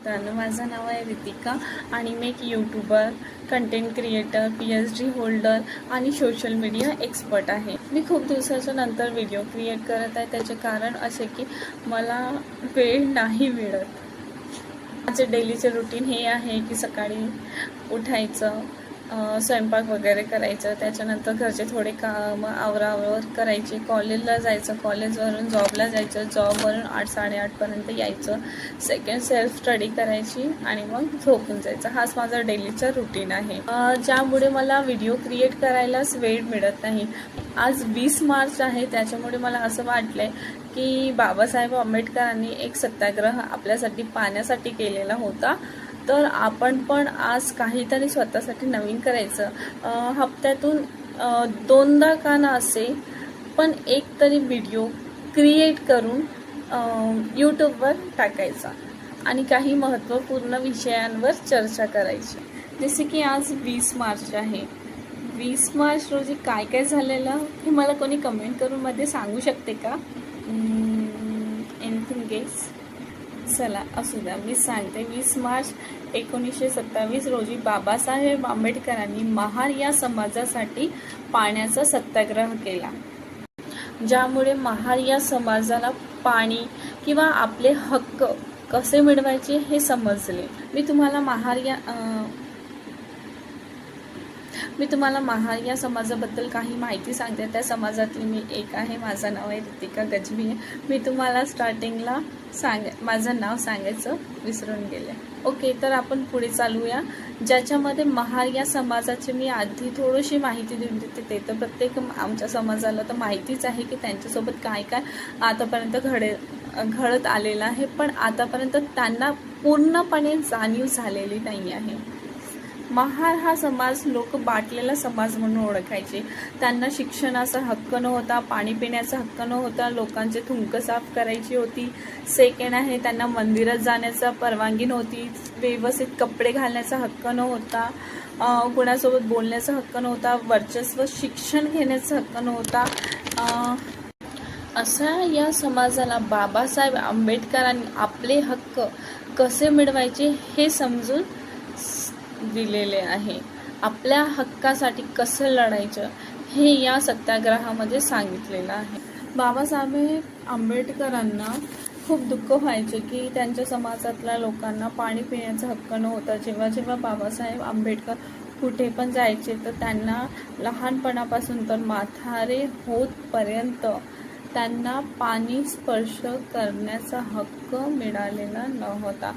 मित्रांनो, माझं नाव आहे रितिका आणि मी एक YouTuber, content creator, PhD holder आणि सोशल मीडिया एक्सपर्ट आहे. मी खूप दिवसाच्या नंतर व्हिडिओ क्रिएट करत आहे. त्याचे कारण असे की मला वेळ नाही मिळत. माझे डेलीचे रुटीन हे आहे की सकाळी उठायचं, स्वयंपाक वगैरे करायचं, त्याच्यानंतर घरचे थोडे काम आवरावर करायचे, कॉलेजला जायचं, कॉलेजवरून जॉबला जायचं, जॉबवरून 8-8:30पर्यंत यायचं, सेकंड सेल्फ स्टडी करायची आणि मग झोपून जायचं. हाच माझा डेलीचा रुटीन आहे, ज्यामुळे मला व्हिडिओ क्रिएट करायलाच वेळ मिळत नाही. आज 20 मार्च आहे, त्याच्यामुळे मला असं वाटलं आहे की बाबासाहेब आंबेडकरांनी एक सत्याग्रह आपल्यासाठी पाण्यासाठी केलेला होता, तर आपण पण आज काहीतरी स्वतःसाठी नवीन करायचं. हप्त्यातून 2दा का ना असे पण एक तरी व्हिडिओ क्रिएट करून यूट्यूबवर टाकायचा आणि काही महत्त्वपूर्ण विषयांवर चर्चा करायची. जसे की आज 20 मार्च आहे. 20 मार्च रोजी काय काय झालेलं हे मला कोणी कमेंट करून मध्ये सांगू शकते का? Anything guess? चला असू द्या, मी सांगते. 20 मार्च 1927 रोजी बाबासाहेब आंबेडकरांनी महार या समाजासाठी पाण्याचा सत्याग्रह केला, ज्यामुळे महार या समाजाला पाणी किंवा आपले हक्क कसे मिळवायचे हे समजले. मी तुम्हाला महार या समाजाबद्दल काही माहिती सांगते. त्या समाजातली मी एक आहे. माझं नाव आहे रितिका गजबी. मी तुम्हाला स्टार्टिंगला माझं नाव सांगायचं विसरून गेले. ओके, तर आपण पुढे चालूया. ज्याच्यामध्ये महार या समाजाची मी आधी थोडीशी माहिती देऊन देते. ते तर प्रत्येक आमच्या समाजाला तर माहितीच आहे की त्यांच्यासोबत काय काय आतापर्यंत घडत आलेलं आहे, पण आतापर्यंत त्यांना पूर्णपणे जाणीव झालेली नाही आहे. महार हा समाज लोक बाटलेला समाज म्हणून ओळखायचे. त्यांना शिक्षणाचा हक्क नव्हता, पाणी पिण्याचा हक्क नव्हता, लोकांचे थुंक साफ करायची होती. सेकंड आहे, त्यांना मंदिरात जाण्याचा परवानगी नव्हती, व्यवस्थित कपडे घालण्याचा हक्क नव्हता, कुणासोबत बोलण्याचा हक्क नव्हता, वर्चस्व शिक्षण घेण्याचा हक्क नव्हता. असा या समाजाला बाबासाहेब आंबेडकरांनी आपले हक्क कसे मिळवायचे हे समजून दिलेले आहे. आपल्या हक्कासाठी कसं लढायचं हे या सत्याग्रहामध्ये सांगितलेलं आहे. बाबासाहेब आंबेडकरांना खूप दुःख व्हायचे की त्यांच्या समाजातल्या लोकांना पाणी पिण्याचा हक्क नव्हता. जेव्हा बाबासाहेब आंबेडकर कुठे पण जायचे तर त्यांना लहानपणापासून तर म्हातारे होतपर्यंत त्यांना पाणी स्पर्श करण्याचा हक्क मिळालेला नव्हता.